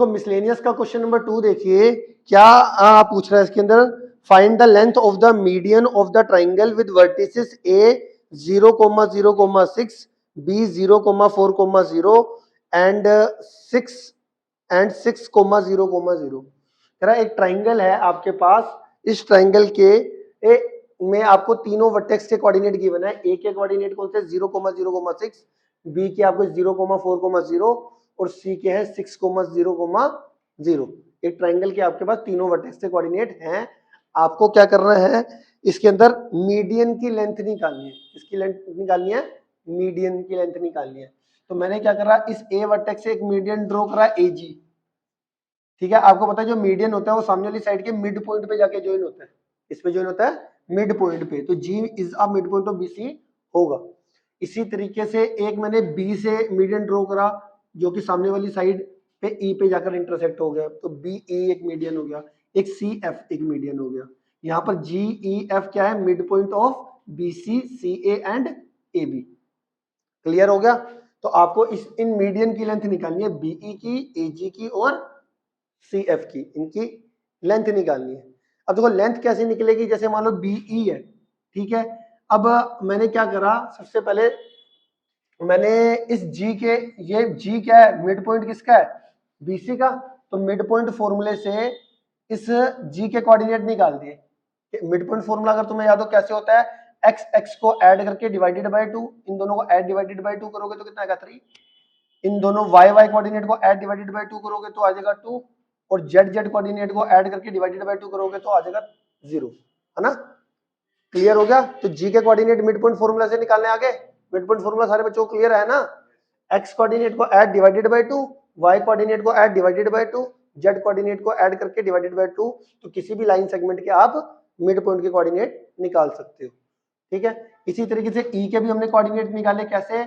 देखो मिसलेनियस का question number 2 देखिए क्या पूछ रहा है इसके अंदर, find the length of the median of the triangle with vertices A 0,0,6, B 0,4,0 and 6,0,0. कह रहा है एक ट्राइंगल है आपके पास, इस ट्राइंगल के में आपको तीनों वर्टेक्स के कोऑर्डिनेट गिवन है। ए के कोऑर्डिनेट कौन से 0,0,6, बी के आपको 0,4,0 और सी के है 6,0,0. एक ट्राइंगल के आपके पास तीनों वर्टेक्स के कोऑर्डिनेट हैं। आपको क्या करना है, इसके अंदर मीडियन की लेंथ निकालनी है। इसकी लेंथ निकालनी है, मीडियन की लेंथ निकालनी है। तो मैंने क्या करा, इस ए वर्टेक्स से एक मीडियन ड्रॉ करा एजी। ठीक है, आपको पता है जो मीडियन होता है वो सामने वाली साइड के मिड पॉइंट पे जाके ज्वाइन होता है। इसमें ज्वाइन होता है मिड पॉइंट पे, तो G is a mid point of BC होगा। इसी तरीके से एक मैंने बी से मीडियन ड्रॉ करा जो कि सामने वाली साइड पे ई पे जाकर इंटरसेक्ट हो गया, तो बी ई एक मीडियन हो गया, एक सी एफ एक मीडियन हो गया। यहाँ पर जी ई एफ क्या है, mid point of B C C A and A B. Clear हो गया। तो आपको इन मीडियन की लेंथ निकालनी है, बीई की, एजी की और सी एफ की, इनकी लेंथ निकालनी है। अब देखो लेंथ कैसे निकलेगी, जैसे मान लो बीई है, ठीक है। अब मैंने क्या करा, सबसे पहले मैंने इस जी के, ये जी क्या है, मिड पॉइंट किसका है, बीसी का, तो मिड पॉइंट फॉर्मूले से इस जी के कोऑर्डिनेट निकाल दिए। मिड पॉइंट फॉर्मूला अगर तुम्हें याद हो कैसे होता है, एक्स एक्स को ऐड करके डिवाइडेड बाय 2, इन दोनों को ऐड डिवाइडेड बाय 2 करोगे तो कितना आएगा 3, इन दोनों वाई वाई कोऑर्डिनेट को ऐड डिवाइडेड बाय 2 करोगे तो आ जाएगा 2, और जेड जेड कोऑर्डिनेट को ऐड करके डिवाइडेड बाय 2 करोगे तो आ जाएगा 0, है ना। क्लियर हो गया। तो जी के कोऑर्डिनेट मिड पॉइंट फॉर्मूला से निकालने आगे, मिड पॉइंट फॉर्मूला सारे बच्चों को क्लियर है ना। एक्स कोऑर्डिनेट को add divided by 2, Y coordinate को add divided by 2, Z coordinate को ऐड करके डिवाइडेड बाय 2, तो किसी भी लाइन सेगमेंट के आप मिड पॉइंट के कोऑर्डिनेट निकाल सकते हो। ठीक है, इसी तरीके से ई के भी हमने कोऑर्डिनेट निकाले, कैसे,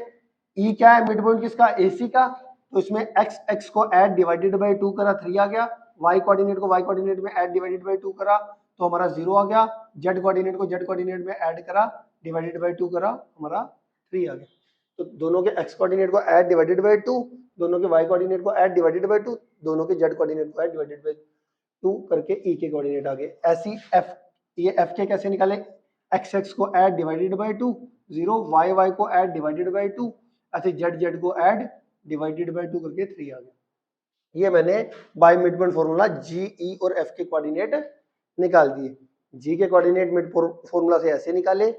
ई क्या है, मिड पॉइंट किसका, एसी का, तो इसमें एक्स एक्स को ऐड डिवाइडेड बाय 2 करा 3 आ गया, वाई कोऑर्डिनेट को वाई कोऑर्डिनेट में ऐड डिवाइडेड बाय 2 करा तो हमारा 0 आ गया, जेड कोऑर्डिनेट को जेड कोऑर्डिनेट में ऐड करा डिवाइडेड बाय 2 करा हमारा 3 आ गया। तो दोनों के एक्स कोऑर्डिनेट को ऐड डिवाइडेड बाय 2, दोनों के वाई कोऑर्डिनेट को ऐड डिवाइडेड बाय 2, दोनों के जेड कोऑर्डिनेट को ऐड डिवाइडेड बाय 2 करके ई के कोऑर्डिनेट आ गए। ऐसी एफ, ये एफ के कैसे निकाले, एक्स एक्स को add divided by 2 0, Y Y को ऐड डिवाइडेड बाय 2, ऐसे जेड जेड को ऐड डिवाइडेड बाय 2 करके 3 आ गया। ये मैंने by mid point formula G E और एफ के कोऑर्डिनेट निकाल दिए। जी के कोऑर्डिनेट मिड फॉर्मूला से ऐसे निकाले,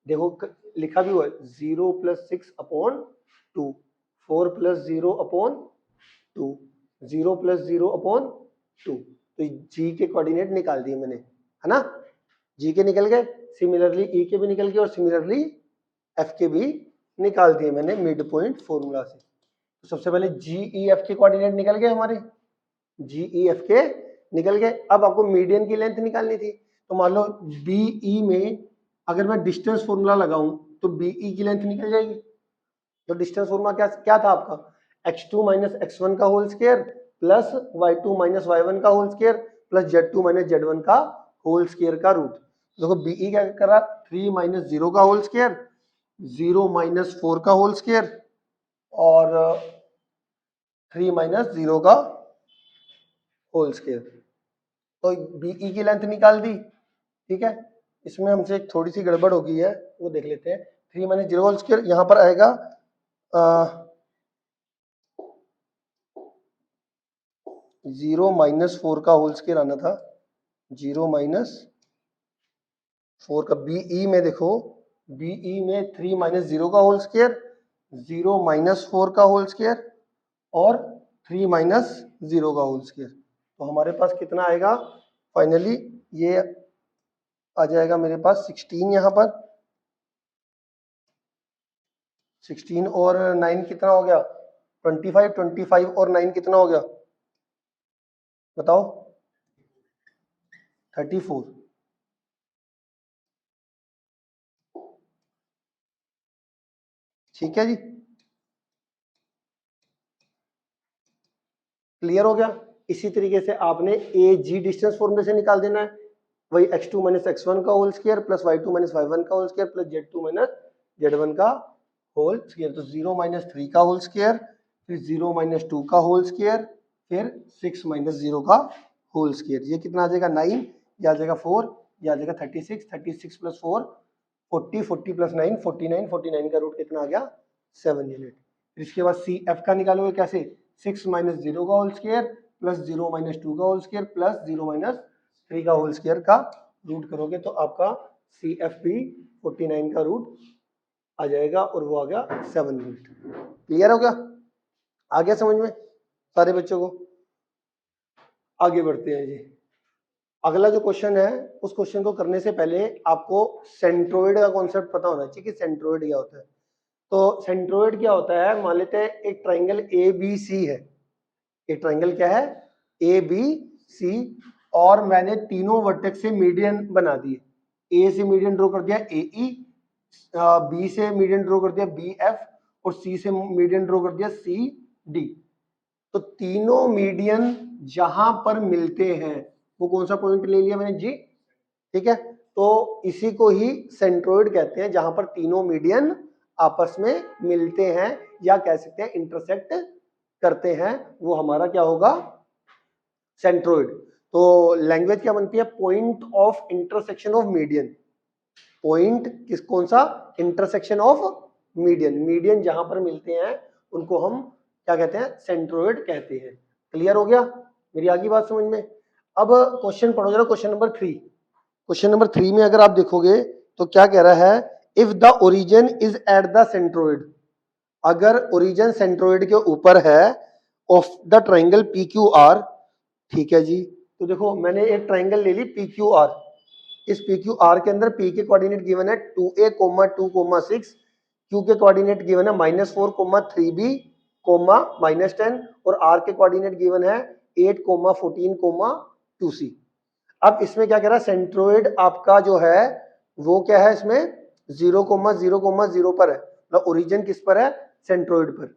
देखो लिखा भी हुआ है 0 + 6 अपॉन 2, 4 + 0 अपॉन 2, 0 + 0 अपॉन 2, तो जी के कोऑर्डिनेट निकाल दिए मैंने, है ना। जी के निकल गए, सिमिलरली ई के भी निकल गए और सिमिलरली एफ के भी निकाल दिए मैंने मिड पॉइंट फॉर्मूला से। तो सबसे पहले जी ई एफ के कोऑर्डिनेट निकल गए हमारे, जी ई एफ के निकल गए। अब आपको मीडियन की लेंथ निकालनी थी, तो मान लो बीई में अगर मैं डिस्टेंस फॉर्मूला लगाऊं तो बीई की लेंथ निकल जाएगी। तो डिस्टेंस फॉर्मूला क्या क्या था आपका, x2 - x1 का whole square plus y2 - y1 का whole square plus z2 - z1 का होल स्क्वायर का रूट। देखो बीई क्या करा, 3 - 0 का होल स्क्वायर, 0 - 4 का होल स्क्वायर और 3 - 0 का होल स्क्वायर। तो बीई की लेंथ निकाल दी। ठीक है, इसमें हमसे एक थोड़ी सी गड़बड़ हो गई है, वो देख लेते हैं। 3 - 0 होल स्क्वायर यहाँ पर आएगा 0 - 4 का होल स्क्वायर आना था, 0 - 4 का। बीई में देखो, बीई में 3 - 0 का होल स्क्वायर, 0 - 4 का होल स्क्वायर और 3 - 0 का होल स्क्वायर। तो हमारे पास कितना आएगा फाइनली, ये आ जाएगा मेरे पास 16 यहाँ पर, 16 और 9 कितना हो गया 25, 25 और 9 कितना हो गया बताओ 34। ठीक है जी, क्लियर हो गया। इसी तरीके से आपने ए जी डिस्टेंस फॉर्मूले से निकाल देना है, वही x2 - x1 का whole square plus y2 - y1 का whole square plus z2 - z1 का होल स्क्वायर। तो 0 - 3 का होल स्क्वायर, फिर 0 - 2 का होल स्क्वायर, फिर 6 माइनस 0 का होल स्क्वायर, ये कितना आ जाएगा 9, ये आ जाएगा 4, ये आ जाएगा 36, 36 प्लस 4 40, 40 प्लस 9 49, 49 का रूट कितना आ गया 7 यूनिट। फिर इसके बाद सी एफ का निकालोगे कैसे, 6 माइनस 0 का होल स्क्वायर प्लस 0 माइनस 2 का होल स्क्वायर प्लस 0 माइनस 3 का होल स्क्वायर का रूट करोगे तो आपका सी एफ भी 49 का रूट आ जाएगा और वो आ गया 7 यूनिट। क्लियर हो गया, आ गया समझ में सारे बच्चों को। आगे बढ़ते हैं जी, अगला जो क्वेश्चन है उस क्वेश्चन को करने से पहले आपको सेंट्रोइड का कॉन्सेप्ट पता होना चाहिए कि सेंट्रोइड क्या होता है। तो सेंट्रोइड क्या होता है, मान लेते हैं एक ट्राइंगल ए बी सी है, एक ट्राइंगल क्या है ए बी सी, और मैंने तीनों वर्टेक्स से मीडियन बना दिए, ए से मीडियन ड्रॉ कर दिया ए ई, बी से मीडियन ड्रॉ कर दिया बी एफ, और सी से मीडियन ड्रॉ कर दिया सी डी। तो तीनों मीडियन जहां पर मिलते हैं वो कौन सा पॉइंट ले लिया मैंने जी, ठीक है। तो इसी को ही सेंट्रोइड कहते हैं, जहां पर तीनों मीडियन आपस में मिलते हैं या कह सकते हैं इंटरसेक्ट करते हैं, वो हमारा क्या होगा सेंट्रोइड। तो लैंग्वेज क्या बनती है, point of intersection of median, point किस कौन सा इंटरसेक्शन ऑफ मीडियन, मीडियन जहां पर मिलते हैं उनको हम क्या कहते हैं सेंट्रोइड कहते हैं। क्लियर हो गया, मेरी आगे बात समझ में। अब क्वेश्चन पढ़ो जरा, क्वेश्चन नंबर 3। क्वेश्चन नंबर 3 में अगर आप देखोगे तो क्या कह रहा है, if the origin is at the centroid, अगर ओरिजिन सेंट्रोइड के ऊपर है of the triangle P Q R, ठीक है जी। तो देखो मैंने एक ट्राइंगल ले ली पी क्यू आर, इस पी क्यू आर के अंदर पी के कोऑर्डिनेट गिवन है 2a, 2, 6, क्यू के कोऑर्डिनेट गिवन है -4, 3b, -10, और आर के कोऑर्डिनेट गिवन है 8, 14, 2c। अब इसमें क्या कह रहा है, सेंट्रोइड आपका जो है वो क्या है, इसमें 0, 0, 0 पर है, मतलब ओरिजिन किस पर है सेंट्रोइड पर,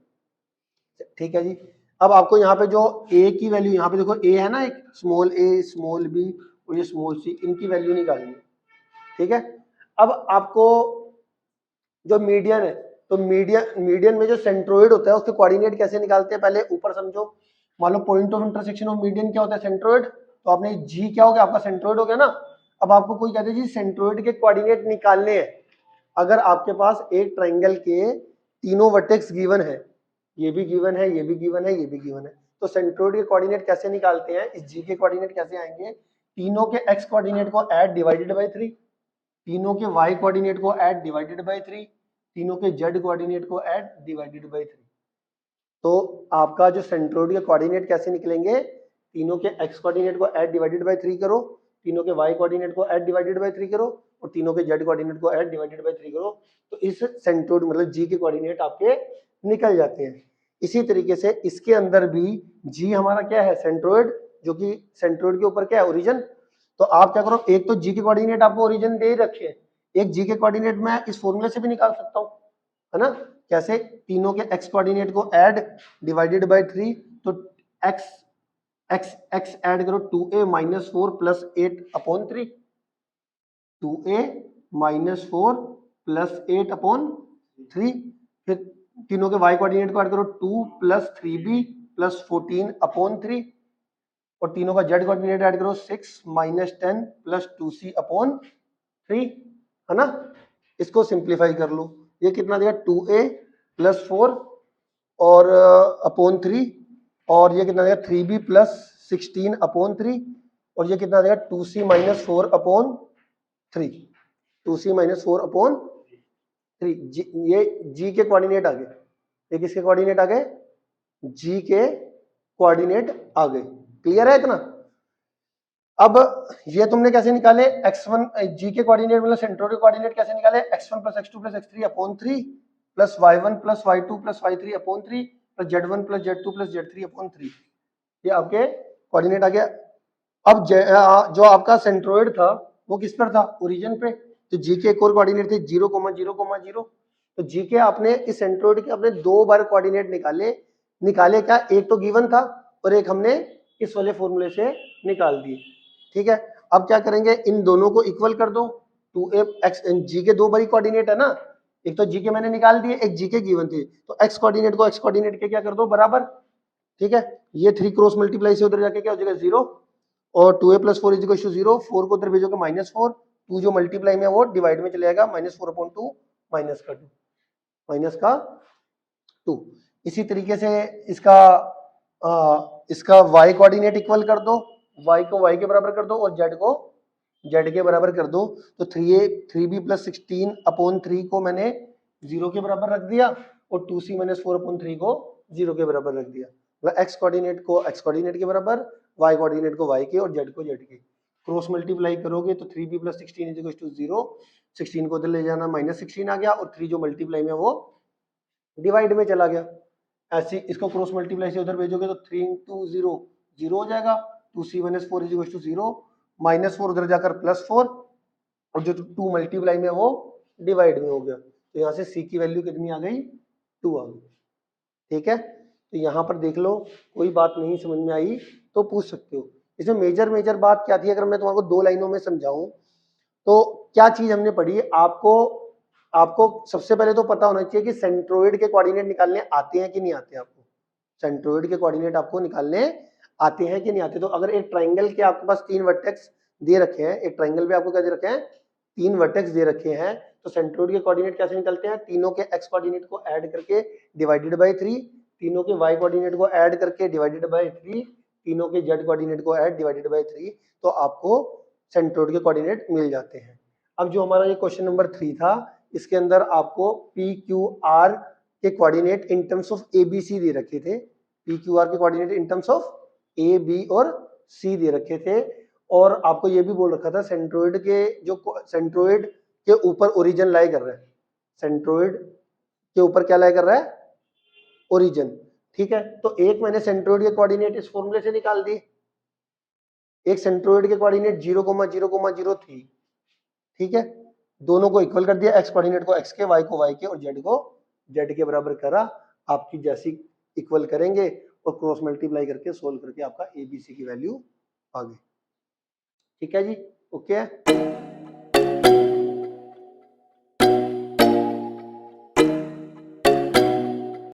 ठीक है जी। अब आपको यहाँ पे जो a की वैल्यू, यहाँ पे देखो a है ना, एक स्मॉल a स्मॉल b और ये स्मॉल c, इनकी वैल्यू निकालनी है, ठीक है। अब आपको जो मीडियन है, तो मीडियन में जो सेंट्रोइड होता है उसके कोऑर्डिनेट कैसे निकालते हैं, पहले ऊपर समझो। मान लो point of intersection of median क्या होता है सेंट्रोइड, तो आपने जी क्या हो गया आपका सेंट्रोइड हो गया ना। अब आपको कोई कहते हैं जी सेंट्रोइड के कोऑर्डिनेट निकालने हैं, अगर आपके पास एक ट्राइंगल के तीनों वर्टेक्स गिवन है, ये भी गिवन है, ये भी गिवन है, ये भी गिवन है, तो सेंट्रोइड के कोऑर्डिनेट कैसे निकालते हैं, इस जी के कोऑर्डिनेट कैसे आएंगे, तीनों के एक्स कोऑर्डिनेट को ऐड डिवाइडेड बाय 3, तीनों के y कोऑर्डिनेट को ऐड डिवाइडेड बाय 3, तीनों के z कोऑर्डिनेट को ऐड डिवाइडेड बाय 3। तो आपका जो सेंट्रोइड के कोऑर्डिनेट कैसे निकलेंगे, तीनों के x कोऑर्डिनेट को ऐड डिवाइडेड बाय 3 करो, तीनों के y कोऑर्डिनेट को ऐड डिवाइडेड बाय 3 करो, और तीनों के z कोऑर्डिनेट को ऐड डिवाइडेड बाय 3 करो, तो इस सेंट्रोइड मतलब g के कोऑर्डिनेट आपके निकल जाते हैं। इसी तरीके से इसके अंदर भी g हमारा क्या है सेंट्रोइड, जो कि सेंट्रोइड के ऊपर क्या है ओरिजिन। तो आप क्या करो, एक तो जी के कोऑर्डिनेट आपको ओरिजिन दे ही रखे हैं, एक जी के कोऑर्डिनेट मैं इस फॉर्मूले से भी निकाल सकता हूं, है ना, कैसे, तीनों के एक्स कोऑर्डिनेट को ऐड डिवाइडेड बाय 3, तो एक्स एक्स एक्स ऐड करो 2a -4 plus 8 upon 3, 2a -4 plus 8 upon 3, फिर तीनों के y कोऑर्डिनेट को ऐड करो 2 प्लस 3b प्लस 14 अपॉन 3, और तीनों का z कोऑर्डिनेट ऐड करो 6 -10 प्लस 2c अपॉन 3, है ना। इसको सिंप्लीफाई कर लो, ये कितना देगा 2a प्लस 4 और अपॉन 3, और ये कितना देगा 3b प्लस 16 अपॉन 3, और ये कितना देगा 2c minus 4 upon 3, 2c minus 4 upon 3। ये g के कोऑर्डिनेट आ गए, ये किसके कोऑर्डिनेट आ गए, g के कोऑर्डिनेट आ गए। क्लियर है इतना। अब ये तुमने कैसे निकाले x1 g के कोऑर्डिनेट मतलब सेंट्रोइड के कोऑर्डिनेट कैसे निकाले, x1 plus x2 plus x3 upon 3 plus y1 plus y2 plus y3 upon 3 plus z1 plus z2 plus z3 upon 3, ये आपके कोऑर्डिनेट आ गया। अब जो आपका सेंट्रोइड था वो किस पर था, ओरिजिन पे, तो जी के एक और कोऑर्डिनेट थे 0, 0, 0, तो जी के आपने इस सेंट्रोइड के अपने दो बार कोऑर्डिनेट निकाले क्या, एक तो गिवन था और एक हमने इस वाले फॉर्मूले से निकाल दिए, ठीक है। अब क्या करेंगे, इन दोनों को इक्वल कर दो, 2a x जी के दो बारी कोऑर्डिनेट है ना, एक तो जी के मैंने निकाल दिए, एक जी के गिवन थे, तो x कोऑर्डिनेट को x कोऑर्डिनेट के क्या कर दो बराबर, ठीक है, ये 3 क्रॉस मल्टीप्लाई से उधर जाके क्या हो जाएगा 0, और 2a + 4 = 0, 4 को उधर भेजोगे -4, 2 जो मल्टीप्लाई में वो डिवाइड में चले जाएगा, -4/2 -2। इसी तरीके से इसका y कोऑर्डिनेट इक्वल कर दो, y को y के बराबर कर दो और z को z के बराबर कर दो। तो 3b + 16/3 को मैंने 0 के बराबर रख दिया और 2c - 4/3 को 0 के बराबर रख दिया। मतलब x कोऑर्डिनेट को x कोऑर्डिनेट के बराबर, y कोऑर्डिनेट को y के और z को z के। क्रॉस मल्टीप्लाई करोगे तो 3b + 16 = 0, 16 को उधर ले जाना, -16 आ गया और 3 जो मल्टीप्लाई में वो डिवाइड में चला गया। ऐसे इसको क्रॉस मल्टीप्लाई से उधर भेजोगे तो 3 × 0 0 हो जाएगा, 2c - 4 = 0, -4 उधर जाकर +4 और जो 2 मल्टीप्लाई में वो डिवाइड में हो गया। तो यहाँ से c की वैल्यू कितनी आ गई, 2 आ गई। ठीक है, तो यहाँ पर देख लो, कोई बात नहीं समझ में आई तो पूछ सकते हो। इसमें मेजर बात क्या थी, अगर मैं तुम्हारे को 2 लाइनों में समझाऊं तो क्या चीज हमने पढ़ी, आपको सबसे पहले तो पता होना चाहिए कि सेंट्रोइड के कोऑर्डिनेट निकालने आते हैं कि नहीं आते। आपको सेंट्रोइड के कोऑर्डिनेट आपको निकालने आते हैं कि नहीं आते। तो अगर एक ट्राइंगल के आपके पास 3 वर्टेक्स दे रखे हैं, एक ट्राइंगल पे आपको क्या दे रखे हैं, 3 वर्टेक्स दे रखे हैं, तो सेंट्रोइड के कोऑर्डिनेट कैसे निकलते हैं, तीनों के x कोऑर्डिनेट को ऐड करके डिवाइडेड बाय 3, तीनों के y कोऑर्डिनेट को ऐड करके डिवाइडेड बाय 3, तीनों के z कोऑर्डिनेट को ऐड डिवाइडेड बाय 3, तो आपको सेंट्रोइड के कोऑर्डिनेट मिल जाते हैं। अब जो हमारा ये क्वेश्चन नंबर 3 था, इसके अंदर आपको PQR के coordinate in terms of ABC दे रखे थे। PQR के coordinate in terms of A, B और C दे रखे थे, और आपको ये भी बोल रखा था सेंट्रोइड के ऊपर ओरिजिन लाई कर रहा है, सेंट्रोइड के ऊपर क्या लाई कर रहा है, ओरिजिन। ठीक है, तो एक मैंने सेंट्रोइड के कोऑर्डिनेट इस फॉर्मूले से निकाल दिए, एक सेंट्रोइड के कोऑर्डिनेट 0,0,0 थी। ठीक है, दोनों को इक्वल कर दिया, x कोऑर्डिनेट को x के, y को y के और z को z के बराबर करा। आपकी जैसी इक्वल करेंगे और क्रॉस मल्टीप्लाई करके सोल्व करके आपका ABC की वैल्यू आ गई। ठीक है जी, ओके है।